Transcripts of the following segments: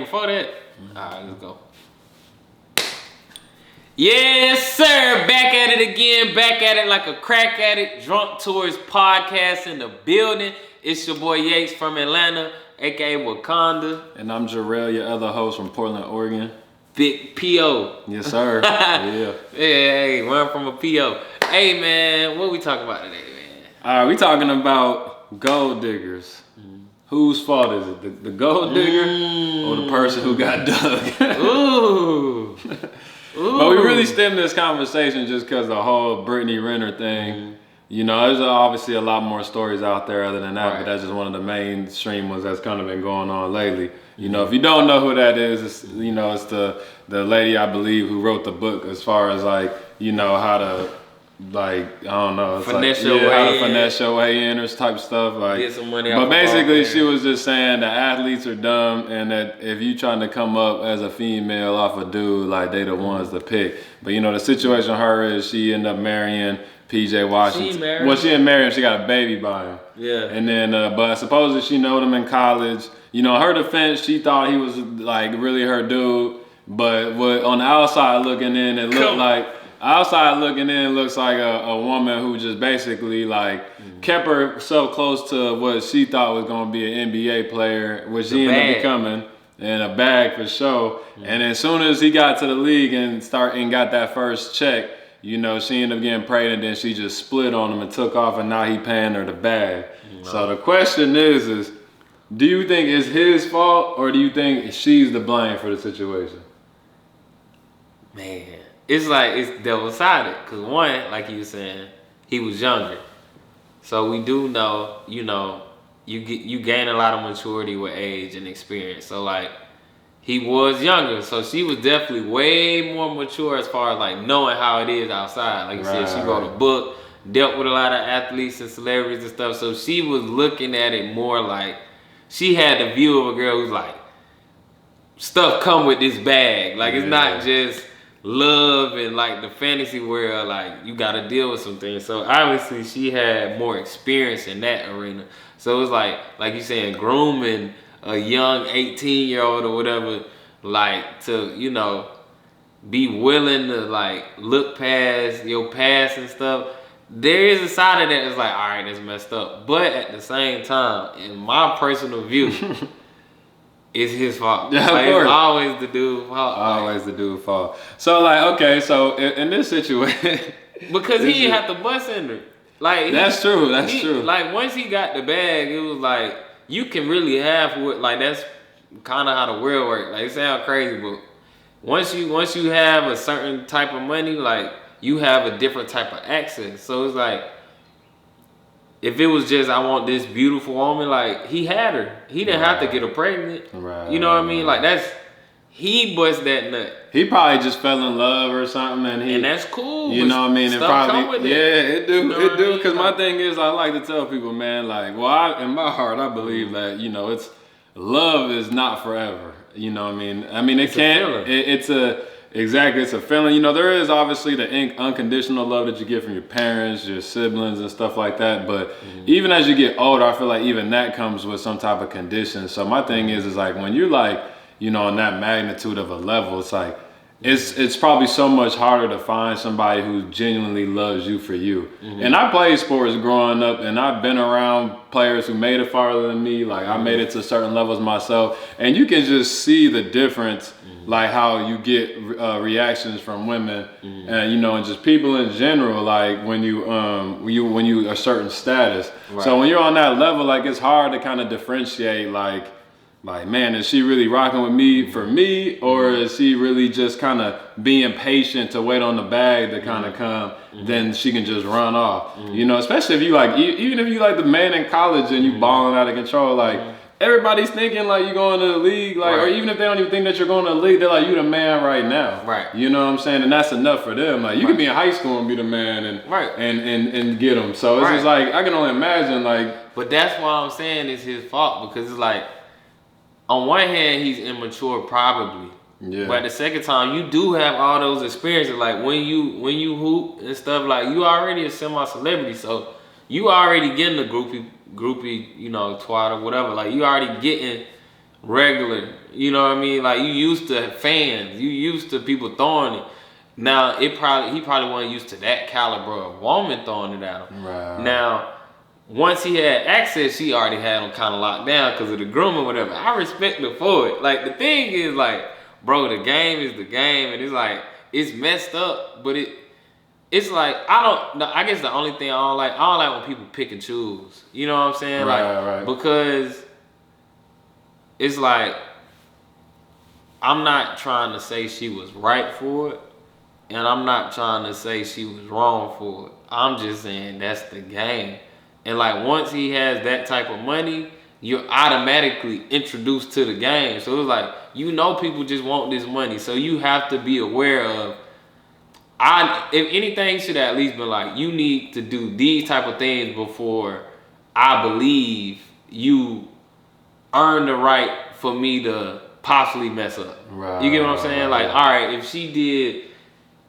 Before that, alright, let's go. Yes, sir. Back at it again. Back at it like a crack addict. Drunk Tours podcast in the building. It's your boy Yates from Atlanta, aka Wakanda. And I'm Jarrell, your other host from Portland, Oregon. Big P.O. Yes, sir. Yeah. Hey, run from a P.O. Hey, man, what we talking about today, man? All right, we talking about gold diggers. Whose fault is it? The gold digger or the person who got dug? Ooh. But we really stemmed this conversation just because the whole Brittany Renner thing. You know, there's obviously a lot more stories out there other than that, but that's just one of the mainstream ones that's kind of been going on lately. You know, if you don't know who that is, it's, you know, it's the lady, I believe, who wrote the book as far as like, you know, how to, like, I don't know, it's finesse like, how to finesse your way in or type stuff. Like, get some money but basically, she was just saying that athletes are dumb and that if you trying to come up as a female off a dude, like they the ones to pick. But you know, the situation with her is she ended up marrying PJ Washington. She married? Well, she didn't marry him. She got a baby by him. Yeah. And then, but supposedly she knowed him in college. You know, her defense, she thought he was like really her dude. But on the outside looking in, it looked like outside looking in looks like a woman who just basically like kept herself close to what she thought was going to be an NBA player, which she ended up becoming. And a bag for sure. And as soon as he got to the league and got that first check, you know, she ended up getting pregnant, and then she just split on him and took off, and now he paying her the bag. So the question is, do you think it's his fault, or do you think she's to blame for the situation? Man, it's like it's double-sided. Cause one, like you were saying, he was younger, so we do know, you know, you gain a lot of maturity with age and experience. So like, he was younger, so she was definitely way more mature as far as like knowing how it is outside. Like you said, she wrote a book, dealt with a lot of athletes and celebrities and stuff. So she was looking at it more like she had the view of a girl who's like, stuff come with this bag. Like it's not just love and like the fantasy world. Like you got to deal with some things. So obviously she had more experience in that arena. So it was like you saying, grooming a young 18-year-old or whatever, like to, you know, be willing to like look past your past and stuff. There is a side of that that's like, all right, that's messed up. But at the same time, in my personal view, it's his fault. Yeah, like, of course. It's always the dude's fault. Always the dude's fault. So like, okay, so in this situation, because he didn't have to bust in her. Like that's true. That's true. Like once he got the bag, it was like you can really have what, like that's kind of how the world works. Like it sounds crazy, but once you have a certain type of money, like you have a different type of access. So it's like if it was just I want this beautiful woman, like he had her. He didn't have to get her pregnant. Right. You know what I mean? Like that's he bust that nut. He probably just fell in love or something, and that's cool. You know what I mean? Stuff And probably, come with it. yeah, it do, You know it do. Because I mean? my thing is, I like to tell people, man, like, well, in my heart, I believe that, you know, love is not forever. You know what I mean? I mean, it's a feeling. You know, there is obviously the unconditional love that you get from your parents, your siblings, and stuff like that. But even as you get older, I feel like even that comes with some type of condition. So my thing is like when you're like, you know, on that magnitude of a level, it's like, it's probably so much harder to find somebody who genuinely loves you for you. And I played sports growing up, and I've been around players who made it farther than me. Like I made it to certain levels myself, and you can just see the difference, like how you get reactions from women, and you know, and just people in general. Like when you a certain status. Right. So when you're on that level, like it's hard to kind of differentiate, like, man, is she really rocking with me for me, or is she really just kind of being patient to wait on the bag to kind of come, then she can just run off. You know, especially if you like, even if you like the man in college and you balling out of control, like everybody's thinking like you going to the league, like, or even if they don't even think that you're going to the league, they're like, you the man right now. Right. You know what I'm saying? And that's enough for them. Like you can be in high school and be the man and get them. So it's just like, I can only imagine like. But that's why I'm saying it's his fault, because it's like, on one hand, he's immature probably. Yeah. But the second time, you do have all those experiences. Like when you hoop and stuff, like you already a semi-celebrity, so you already getting the groupie, you know, twat or whatever. Like you already getting regular You know what I mean? Like you used to fans, you used to people throwing it. Now he probably wasn't used to that caliber of woman throwing it at him. Right. Now, once he had access, she already had him kind of locked down because of the grooming, whatever. I respect her for it. Like the thing is, like, bro, the game is the game, and it's like it's messed up, but it's like I guess the only thing I don't like when people pick and choose. You know what I'm saying? Right. Because it's like I'm not trying to say she was right for it, and I'm not trying to say she was wrong for it. I'm just saying that's the game. And like once he has that type of money, you're automatically introduced to the game. So it's like, people just want this money. So you have to be aware of, if anything should have at least been like, you need to do these type of things before I believe you earn the right for me to possibly mess up. Right. You get what I'm saying? Like, all right, if she did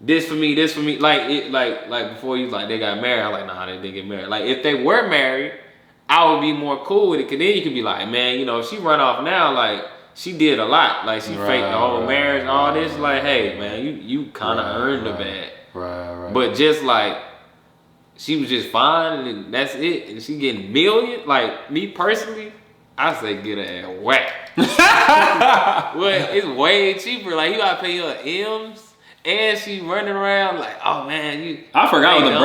this for me, like before you like they got married, I'm like, nah, they didn't get married. Like if they were married, I would be more cool with it. Cause then you could be like, man, if she run off now, like she did a lot. Like she faked the whole marriage, all this. Like, hey, man, you kind of earned the bag. Right. But just like she was just fine, and that's it. And she getting millions. Like me personally, I say get her at whack. Well, it's way cheaper. Like you gotta pay her M's. And she running around like, oh man, I forgot what the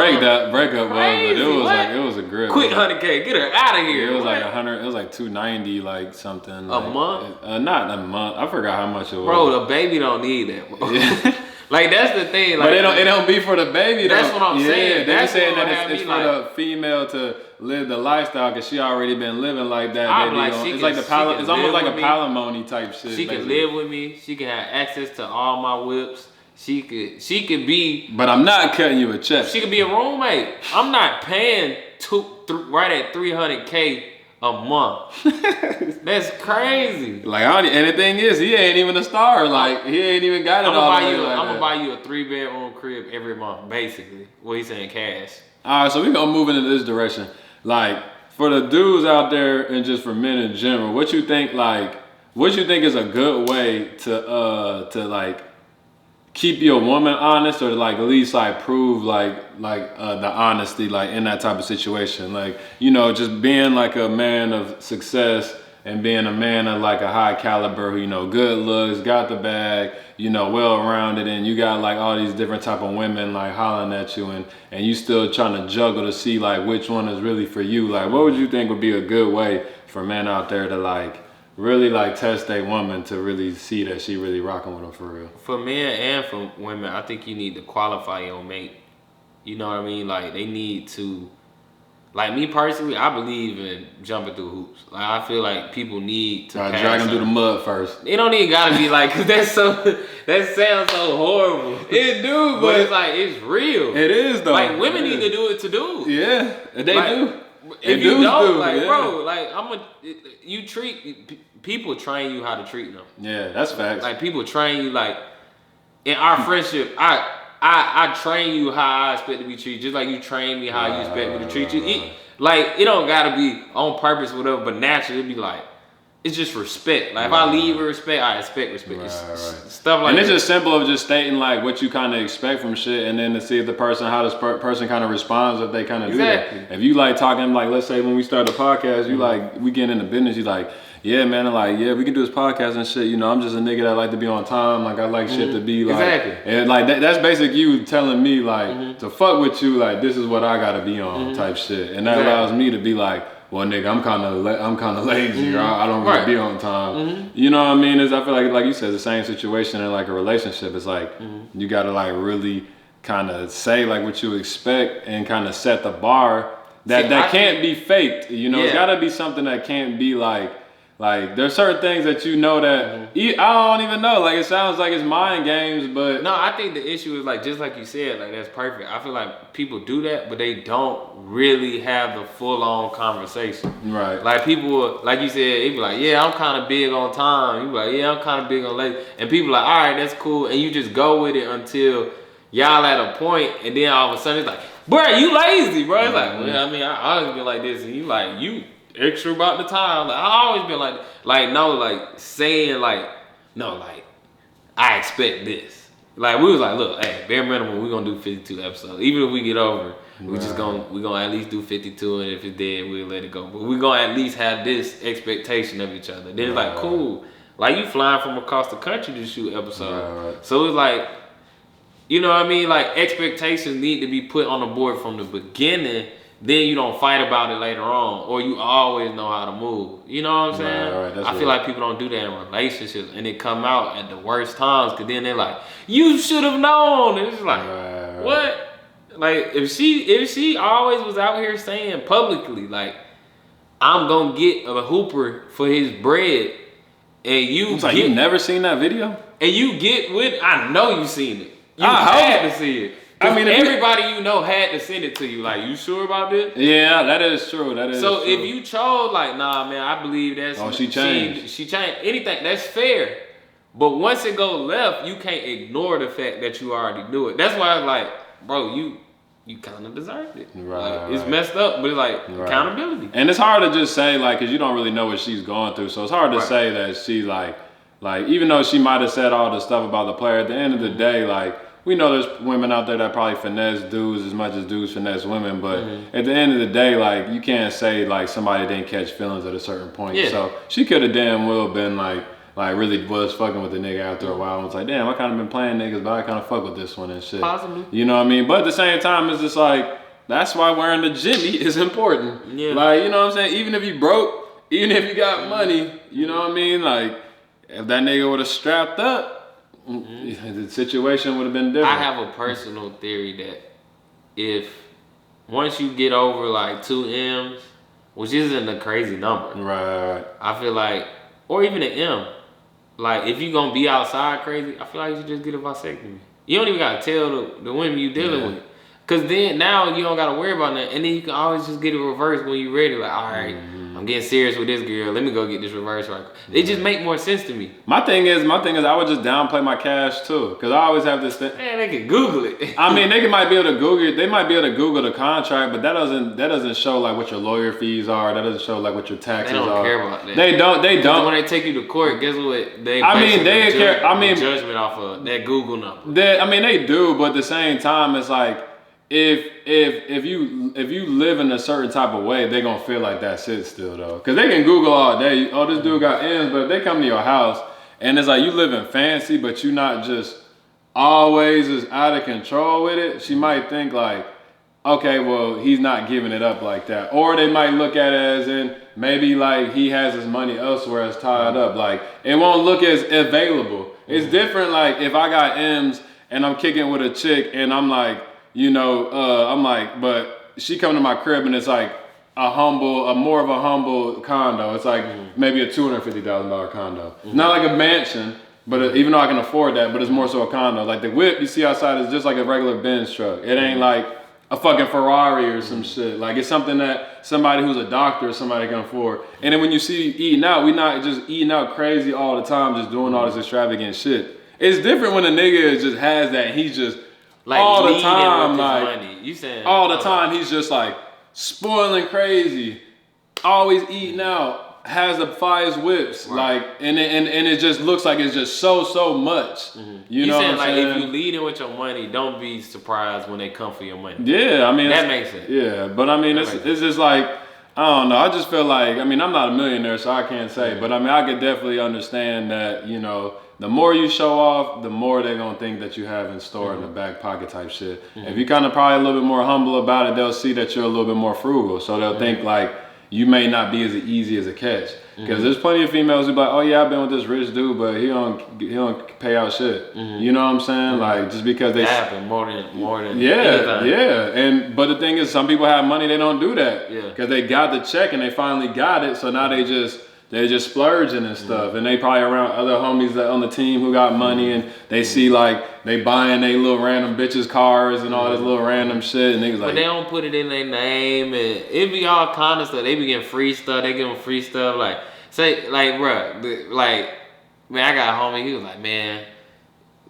breakup was, but it was a grip. Quit $100K, get her out of here. It was like 100. It was like 290, like something. A month? Not a month. I forgot how much it was. Bro, the baby don't need that, bro. Like that's the thing. Like, but it don't be for the baby. That's what I'm saying. They're saying that it's for the female to live the lifestyle because she already been living like that. It's almost like a palimony type shit. She can live with me. She can have access to all my whips. She could be. But I'm not cutting you a check. She could be a roommate. I'm not paying right at $300K a month. That's crazy. Like, and the thing is, he ain't even a star. Like, he ain't even got it all. I'm gonna buy you a 3-bedroom crib every month, basically. What he's saying, cash. All right, so we gonna move into this direction. Like, for the dudes out there, and just for men in general, what you think is a good way to like keep your woman honest, or to like at least like prove the honesty like in that type of situation, like just being like a man of success and being a man of like a high caliber who good looks, got the bag, well rounded, and you got like all these different type of women like hollering at you, and you still trying to juggle to see like which one is really for you. Like what would you think would be a good way for men out there to like really like test a woman to really see that she really rocking with them for real? For men and for women, I think you need to qualify your mate. You know what I mean? Like they need to, like me personally, I believe in jumping through hoops. Like I feel like people need to drag them through the mud first. It don't even gotta be like, cause that sounds so horrible. It do, but it's like it's real. It is though. Like women need to do it to dudes. Yeah, they do. If you don't, like, bro, like people train you how to treat them. Yeah, that's facts. Like people train you, like in our friendship, I train you how I expect to be treated, just like you train me how you expect me to treat you. It don't gotta be on purpose, or whatever, but naturally it'd be like, it's just respect. Like if I leave with respect, I expect respect. Stuff like that. And it's just simple of just stating like what you kind of expect from shit, and then to see if the person, how this person kind of responds, if they kind of do that. If you like talking, like let's say when we start the podcast, you like we get into business, you like, yeah man, I'm like, yeah, we can do this podcast and shit. I'm just a nigga that like to be on time. Like I like shit to be like, and like that's basic you telling me like to fuck with you, like this is what I gotta be on type shit, and that allows me to be like, well, nigga, I'm kind of lazy, or I don't really be on time. You know what I mean? I feel like you said, the same situation in like a relationship. It's like you gotta like really kind of say like what you expect and kind of set the bar that can't be faked. It's gotta be something that can't be like there's certain things that that I don't even know. Like it sounds like it's mind games, but no, I think the issue is like just like you said, like that's perfect. I feel like people do that, but they don't really have the full on conversation. Right. Like people, like you said, they be like, yeah, I'm kind of big on time. You be like, yeah, I'm kind of big on late, and people like, all right, that's cool, and you just go with it until y'all at a point, and then all of a sudden it's like, bro, you lazy, bro. It's like, well, I mean, I always been like this, and you like you. extra about the time. Like, I always been like no, like saying like no, like I expect this. Like we was like, look, hey, bare minimum, we gonna do 52 episodes. Even if we get over, we gonna at least do 52, and if it's dead, we'll let it go. But we gonna at least have this expectation of each other. Then it's like cool, like you flying from across the country to shoot episodes. So it's like, you know what I mean? Like expectations need to be put on the board from the beginning. Then you don't fight about it later on, or you always know how to move. You know what I'm saying? I feel like people don't do that in relationships, and it come out at the worst times. Cause then they're like, "You should have known." And it's like, what? Like if she always was out here saying publicly, like, "I'm gonna get a hooper for his bread," and you like, you never seen that video, and you get with, I know you seen it. You had to see it. I mean, everybody you know had to send it to you. Like, you sure about this? Yeah, that is true. So if you chose, like, nah, man, I believe that's... Oh, she changed. She changed. Anything, that's fair. But once it goes left, you can't ignore the fact that you already knew it. That's why it's like, bro, you kind of deserved it. Like, it's messed up, but it's like accountability. And it's hard to just say, like, because you don't really know what she's going through. So it's hard to say that she, like, even though she might have said all the stuff about the player, at the end of the day, like, we know there's women out there that probably finesse dudes as much as dudes finesse women, but at the end of the day, like, you can't say like somebody didn't catch feelings at a certain point. Yeah. So she could have damn well been like really was fucking with the nigga after a while and was like, damn, I kind of been playing niggas, but I kind of fuck with this one and shit. Possibly. You know what I mean? But at the same time, it's just like, that's why wearing the Jimmy is important. Yeah. Like, you know what I'm saying? Even if you broke, even if you got money, you know what I mean? Like, if that nigga would have strapped up, the situation would have been different. I have a personal theory that if once you get over like 2 M's, which isn't a crazy number, right? I feel like, or even an M, like if you gonna be outside crazy, I feel like you should just get a vasectomy. You don't even gotta tell the women you dealing with, cause then now you don't gotta worry about that, and then you can always just get it reversed when you ready. Like, all right. I'm getting serious with this girl. Let me go get this reverse right. It just make more sense to me. My thing is, I would just downplay my cash too, cause I always have this thing. Man, they can Google it. I mean, they might be able to Google it. They might be able to Google the contract, but that doesn't show like what your lawyer fees are. That doesn't show like what your taxes are. They don't care about that. They don't. When they take you to court, guess what? They care. Judgment off of that Google number. They do, but at the same time, it's like, if you live in a certain type of way, they gonna feel like that's it still though. Cause they can Google all day, oh, this dude got M's, but if they come to your house and it's like you living fancy, but you not just always is out of control with it, she might think like, okay, well, he's not giving it up like that. Or they might look at it as in maybe like he has his money elsewhere as tied up. Like it won't look as available. It's different like if I got M's and I'm kicking with a chick and I'm like, you know, I'm like, but she come to my crib and it's like more of a humble condo. It's like maybe a $250,000 condo. It's not like a mansion, but even though I can afford that, but it's more so a condo. Like the whip you see outside is just like a regular Benz truck. It ain't like a fucking Ferrari or some shit. Like it's something that somebody who's a doctor or somebody can afford. And then when you see eating out, we not just eating out crazy all the time, just doing all this extravagant shit. It's different when a nigga just has that. He's just like all the time, like money. You saying all the time, he's just like spoiling crazy, always eating out, has the fires whips, like, and it just looks like it's just so much. You know saying what I'm saying? If you leading with your money, don't be surprised when they come for your money. Yeah, I mean that makes sense. Yeah, but I mean it's just like, I don't know. I just feel like, I mean, I'm not a millionaire, so I can't say, but I mean, I could definitely understand that, you know, the more you show off, the more they're gonna think that you have in store in the back pocket type shit. If you kind of probably a little bit more humble about it, they'll see that you're a little bit more frugal. So they'll think like you may not be as easy as a catch. Because there's plenty of females who be like, oh yeah, I've been with this rich dude, but he don't pay out shit. You know what I'm saying? Like just because they happen more than anything. Yeah. But the thing is, some people have money, they don't do that. Yeah. Because they got the check and they finally got it, so now they just splurging and stuff, and they probably around other homies that on the team who got money, and they see like they buying they little random bitches cars and all this little random shit, and niggas like, but they don't put it in their name, and it be all kind of stuff. They be getting free stuff. They give them free stuff. Like say like bruh, like man, I got a homie. He was like, man,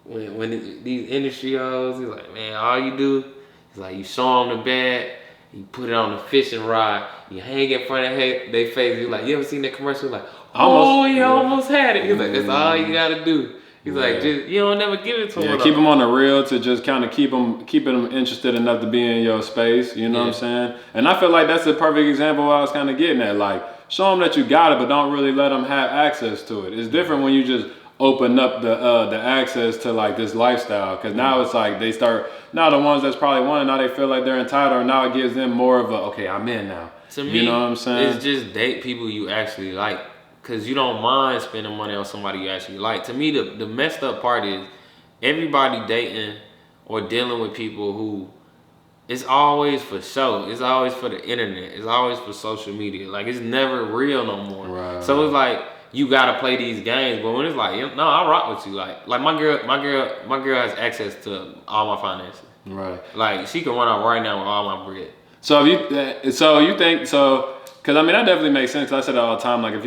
when these industry hoes, he's like, man, all you do is like you show them the bag. You put it on the fishing rod. You hang in front of their face. You're like, you ever seen that commercial? Like, oh, you almost had it. He's like, that's all you gotta do. He's like, just you don't never give it to him. Keep them on the reel to just kind of keeping them interested enough to be in your space. You know what I'm saying? And I feel like that's a perfect example of what I was kind of getting at. Like, show them that you got it, but don't really let them have access to it. It's different when you just open up the access to like this lifestyle, because now it's like they start, now the ones that's probably wanting, now they feel like they're entitled, or now it gives them more of a, okay, I'm in now. To me, you know what I'm saying? It's just date people you actually like, because you don't mind spending money on somebody you actually like. To me, the messed up part is everybody dating or dealing with people who, it's always for show. It's always for the internet. It's always for social media. Like, it's never real no more. Right. So it's like, you gotta play these games, but when it's like, no, I rock with you. Like my girl has access to all my finances. Right. Like, she can run out right now with all my bread. So you think, because I mean that definitely makes sense. 'Cause I said it all the time. Like, if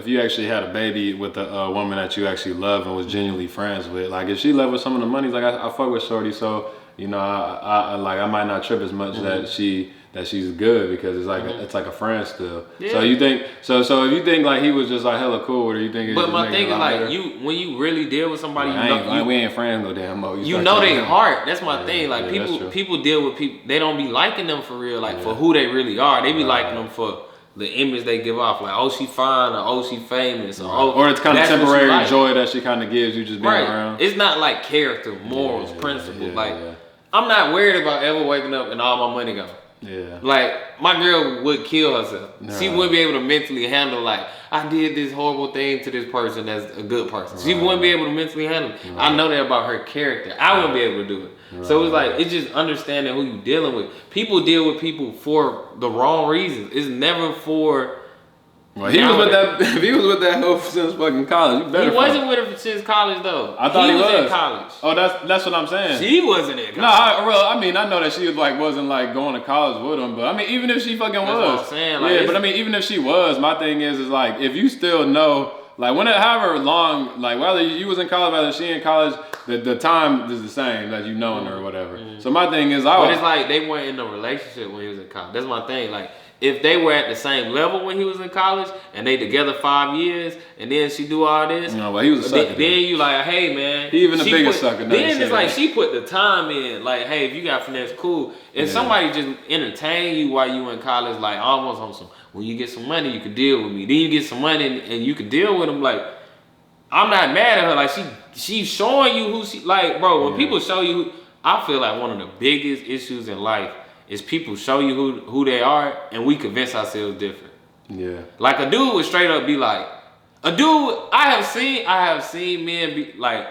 you actually had a baby with a woman that you actually love and was genuinely friends with, like if she left with some of the money, like I fuck with shorty, so you know I might not trip as much that she's good, because it's like a friend still. Yeah. So you think so if you think like he was just like hella cool, or you think? But my thing is like when you really deal with somebody, we ain't friends no damn more. You know their heart. That's my thing. Like people deal with people. They don't be liking them for real, like for who they really are. They be liking them for the image they give off, like, oh, she fine, or oh, she famous, or it's kind of temporary joy that she kind of gives you just being around. It's not like character, morals, principles. I'm not worried about ever waking up and all my money gone. Yeah. Like, my girl would kill herself. She wouldn't be able to mentally handle, like, I did this horrible thing to this person that's a good person. She wouldn't be able to mentally handle it. I know that about her character. I wouldn't be able to do it. So it's like, it's just understanding who you're dealing with. People deal with people for the wrong reasons. It's never for... Well, he was with that hoe since fucking college. He wasn't with her since college though. I thought he was in college. Oh, that's what I'm saying. She wasn't in college. No, I know that she wasn't like going to college with him, but I mean, even if she fucking was, what I'm saying. Like, but I mean, even if she was, my thing is like, if you still know, like, however long, like, whether you was in college, whether she in college, the time is the same that you knowing her or whatever. So my thing is, but it's like they weren't in a relationship when he was in college. That's my thing. Like, if they were at the same level when he was in college and they together 5 years and then she do all this, no, but he was a sucker. Then you like, hey man, he even a bigger sucker. Then it's like she put the time in. Like, hey, if you got finesse, cool. If somebody just entertain you while you in college, like almost on some, when you get some money, you can deal with me. Then you get some money and you can deal with them. Like, I'm not mad at her. Like, she's showing you who she, like, bro. When people show you, I feel like one of the biggest issues in life is people show you who they are, and we convince ourselves different. Yeah. Like, a dude would straight up be like, I have seen men be like,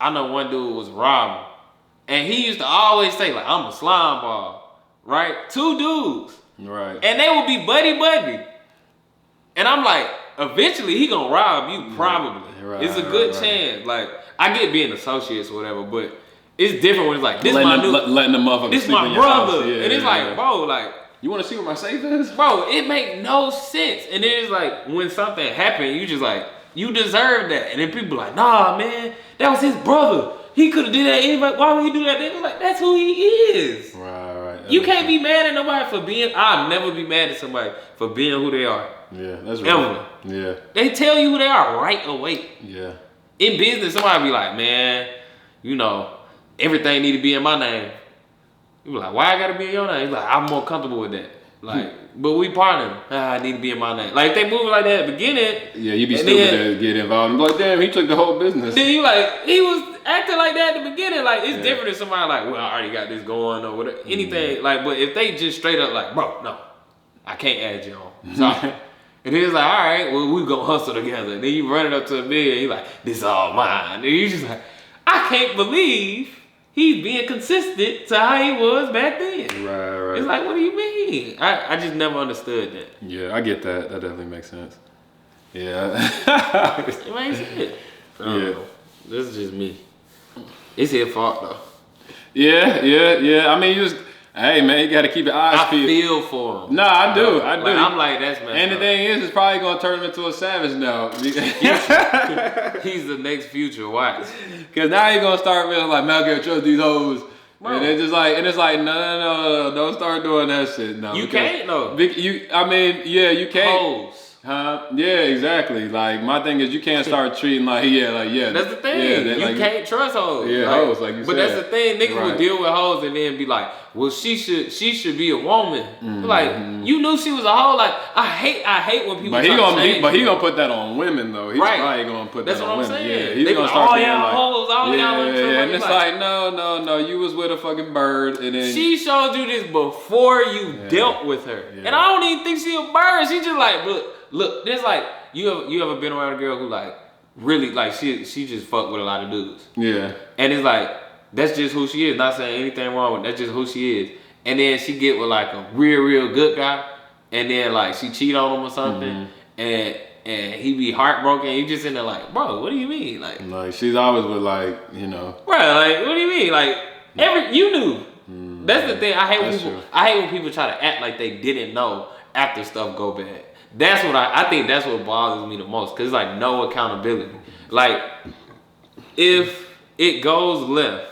I know one dude was robbing, and he used to always say, like, I'm a slime ball, right? 2 dudes. Right. And they would be buddy. And I'm like, eventually he gonna rob you, probably. Right, it's a good chance. Like, I get being associates or whatever, but it's different when it's like, this letting the motherfucker this my brother. And it's like, bro, like, you want to see what my safe is? Bro, it make no sense. And then it's like, when something happened, you just like, you deserve that. And then people like, nah, man, that was his brother. He could have did that anyway. Why would he do that? They was like, that's who he is. Right. That you can't be mad at nobody for being, I'll never be mad at somebody for being who they are. Yeah, that's right. Ever. Yeah. They tell you who they are right away. Yeah. In business, somebody be like, man, you know, everything need to be in my name. You be like, why I gotta be in your name? He's like, I'm more comfortable with that. Like, but we partner. I need to be in my name. Like, if they move like that at the beginning. Yeah, you be stupid to get involved. And be like, damn, he took the whole business. Then you like, he was acting like that at the beginning. Like, it's different than somebody like, well, I already got this going or whatever. Anything. Like, but if they just straight up like, bro, no, I can't add you on. Sorry. And he's like, all right, well, we gonna hustle together. And then you run it up to $1 million. He's like, this is all mine. And you just like, I can't believe he's being consistent to how he was back then. Right. It's like, what do you mean? I just never understood that. Yeah, I get that. That definitely makes sense. Yeah. It makes sense. Yeah. This is just me. It's his fault though. Yeah. I mean, hey man, you gotta keep your eyes peeled. I feel for him. No, I do. Like, I'm like, that's messed And the thing is, it's probably gonna turn him into a savage now. He's the next Future. Watch. Cause now he's gonna start feeling like, man, I gotta trust these hoes. And it's like, no, don't start doing that shit. No, you can't though. You can't. Hoes. Huh? Yeah, exactly. Like my thing is, you can't start treating like. That's the thing. You can't trust hoes. Yeah, hoes, like you said. But that's the thing. Niggas would deal with hoes and then be like, well, she should be a woman. Like you knew she was a hoe. Like I hate when people. But he gonna put that on women though. He's probably gonna put that on women. That's what I'm saying. Yeah, he's gonna start all y'all hoes, all y'all women. And it's like, no, you was with a fucking bird, and then she showed you this before you dealt with her, and I don't even think she a bird. She just like look. There's like you ever been around a girl who like really like she just fuck with a lot of dudes. Yeah, and it's like that's just who she is. Not saying anything wrong with that's just who she is. And then she get with like a real good guy, and then like she cheat on him or something, and he be heartbroken. You just in there like, bro, what do you mean? Like she's always with like, bro, like what do you mean? Like you knew. That's the thing. I hate when people try to act like they didn't know after stuff go bad. That's what I think that's what bothers me the most, because it's like no accountability. Like if it goes left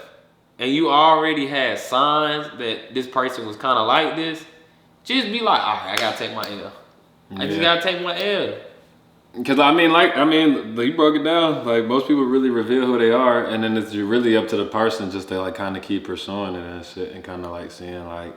and you already had signs that this person was kind of like this, just be like, all right, I gotta take my L. I just gotta take my L. Because you broke it down. Like most people really reveal who they are, and then it's really up to the person just to like kind of keep pursuing it and shit, and kind of like seeing like,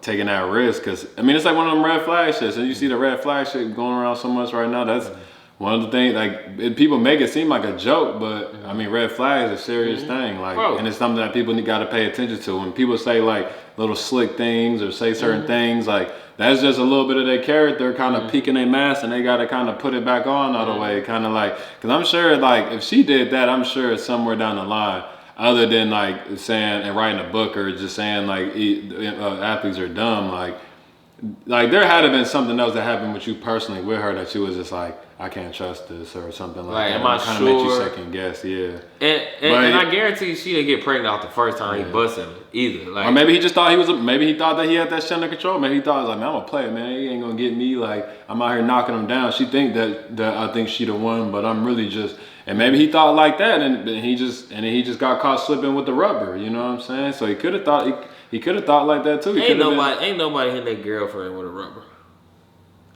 taking that risk. Because it's like one of them red flag shits, and you see the red flag shit going around so much right now. That's one of the things. Like people make it seem like a joke, but red flag is a serious thing. Like, and it's something that people got to pay attention to. When people say like little slick things or say certain things, like that's just a little bit of their character kind of peeking their mask, and they got to kind of put it back on other way. Kind of like, because I'm sure like if she did that, I'm sure it's somewhere down the line. Other than like saying and writing a book or just saying like athletes are dumb, like there had to been something else that happened with you personally with her that she was just like, I can't trust this or something like that. Am I kind sure? of made you second guess, yeah. And I guarantee she didn't get pregnant out the first time he busted her either. Like, or maybe he just thought maybe he thought that he had that shit under control. Maybe he thought like, man, I'm gonna play it, man. He ain't gonna get me. Like I'm out here knocking him down. She think that I think she the one, but I'm really just. And maybe he thought like that, and he just got caught slipping with the rubber. You know what I'm saying? So he could have thought he could have thought like that too. Ain't nobody hitting their girlfriend with a rubber.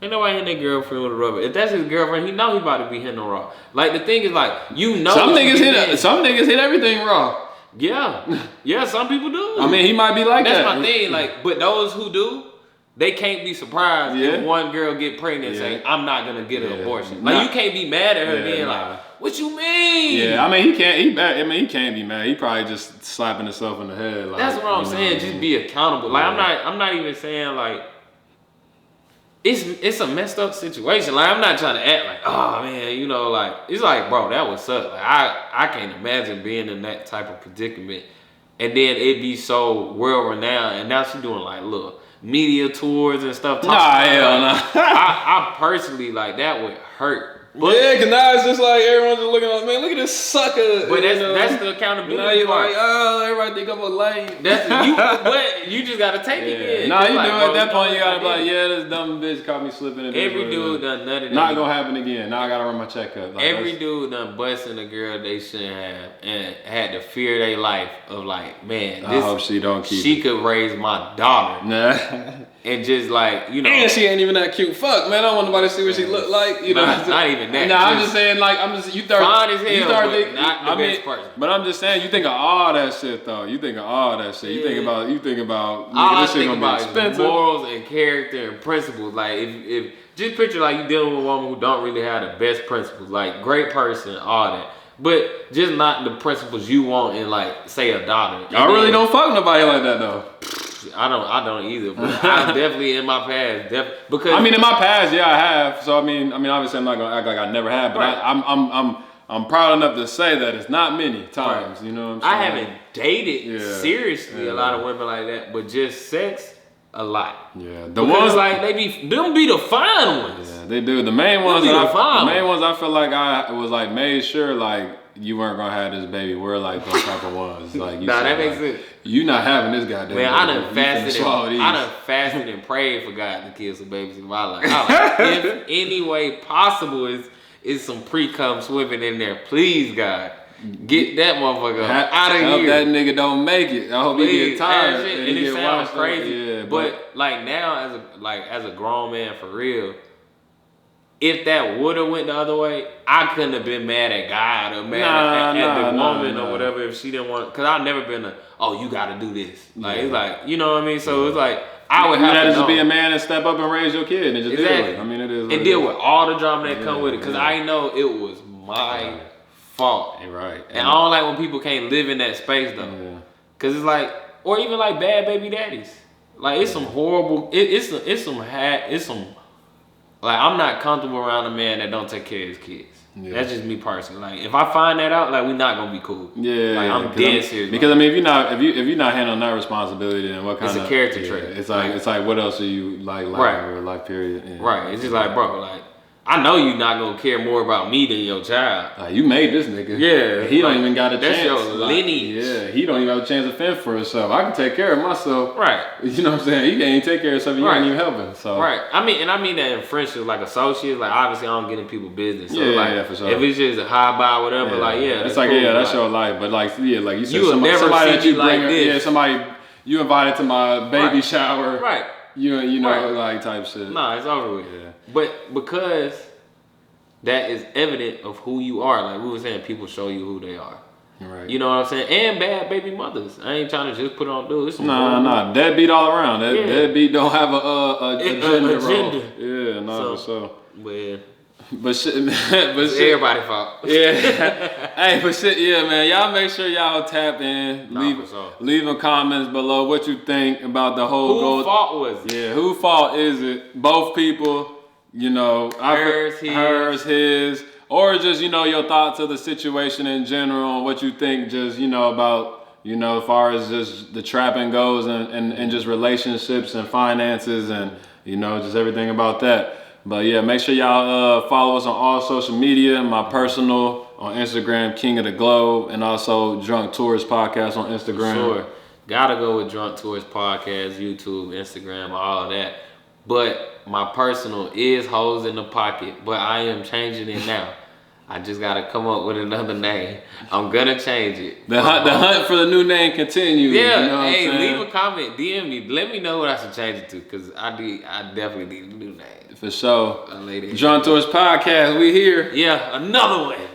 Ain't nobody hitting their girlfriend with a rubber. If that's his girlfriend, he know he about to be hitting her raw. Like the thing is like some niggas hit everything raw. Yeah, some people do. He might be like that. That's my thing. Like, but those who do, they can't be surprised if one girl get pregnant and say, I'm not gonna get an abortion. Like you can't be mad at her being like, what you mean? Yeah, he can't be mad. He probably just slapping himself in the head. Like, that's what I'm saying. Just be accountable. Like I'm not even saying like it's a messed up situation. Like I'm not trying to act like, oh man, like it's like, bro, that would suck. Like I can't imagine being in that type of predicament, and then it be so world renowned, and now she's doing like little media tours and stuff. I personally like that would hurt. But, because now it's just like everyone's just looking like, man, look at this sucker. But that's the accountability. Now you're like, oh, everybody think I'm a lame. But you just gotta take it in. Nah, you like, do at that point. You gotta be like, yeah, this dumb bitch caught me slipping. Every dude done none of that. Not gonna happen again. Now I gotta run my checkup. Like, every dude done busting a girl they shouldn't have, and had to fear their life of like, man, I hope she don't keep. She could raise my daughter. Nah. And just like, and she ain't even that cute. Fuck, man, I don't want nobody to see what she look like. Not even that. Nah, I'm just saying, like, you start fine as hell, but not the best person. But I'm just saying, you think of all that shit though. You think of all that shit. You think about. All this I think shit about gonna be expensive. Is morals and character and principles. Like if just picture like you dealing with a woman who don't really have the best principles. Like great person, all that. But just not the principles you want in like say a daughter. I really don't fuck nobody like that though. I don't either, but I'm definitely in my past, because in my past, yeah, I have. So I mean, obviously, I'm not gonna act like I never have, but right. I'm proud enough to say that it's not many times. Right. You know what I'm saying? I haven't dated seriously a lot of women like that, but just sex a lot. Yeah, the ones like them be the fine ones. Yeah, they do. The main ones, I feel like I was like made sure like. You weren't gonna have this baby. We're like those type of ones. Like you that makes sense. You not having this goddamn. Man, I done fasted and prayed for God to kill some babies in my life. If any way possible is some pre-cum swimming in there, please God. Get that motherfucker out of I hope here. that nigga don't make it. I hope he get tired. And he it get sounds washed crazy. Yeah, but like now, as a grown man for real, if that would have went the other way, I couldn't have been mad at God or mad at the woman or whatever if she didn't want. Cause I've never been you got to do this. Like it's like you know what I mean. So it's like I would have to just be a man and step up and raise your kid and just deal with it. I mean, it is. And deal with all the drama that come with it. Cause I know it was my fault. Right. And I don't like when people can't live in that space though. Yeah. Cause it's like, or even like bad baby daddies. Like it's some horrible. It's some. Like I'm not comfortable around a man that don't take care of his kids. Yeah. That's just me personally. Like if I find that out, like we're not gonna be cool. Yeah, like I'm dead serious. Because I mean, if you're not handling that responsibility, then what kind of it's a character trait. It's like what else are you like in real life? Period. Yeah. Right. It's just like bro, like I know you're not gonna care more about me than your child. Like you made this nigga. Yeah. He don't even got a that's chance. That's your lineage. Yeah. He don't even have a chance to fend for himself. I can take care of myself. Right. You know what I'm saying? He can't even take care of himself. You ain't even helping. So. Right. I mean that in friendships, like associates. Like obviously I don't get in people's business. So for sure. If it's just a high by whatever, it's like cool. that's your life. But like like you said, you somebody that you bring, this. somebody you invited to my baby shower. Right. You know like type shit. Nah, it's over with. Yeah. But because that is evident of who you are. Like we were saying, people show you who they are. Right. You know what I'm saying? And bad baby mothers. I ain't trying to just put on dudes. Nah. Deadbeat all around. Deadbeat don't have a agenda. Yeah, for sure. But shit, it's everybody's fault. Yeah. Hey, but shit, man. Y'all make sure y'all tap in. Leave comments below what you think about the whole Whose fault was it? Yeah, whose fault is it? Both people. You know, hers, his, or just, your thoughts of the situation in general, what you think just, about, as far as just the trapping goes and just relationships and finances and, just everything about that. But yeah, make sure y'all follow us on all social media. My personal on Instagram, King of the Globe, and also Drunk Tourist Podcast on Instagram. Sure. Gotta go with Drunk Tourist Podcast, YouTube, Instagram, all of that. But my personal is Hoes in the Pocket, but I am changing it now. I just gotta come up with another name. I'm gonna change it. The hunt for the new name continues. Yeah, leave a comment, DM me, let me know what I should change it to, cause I definitely need a new name. For sure. Drunk Tourist Podcast, we here. Yeah, another one.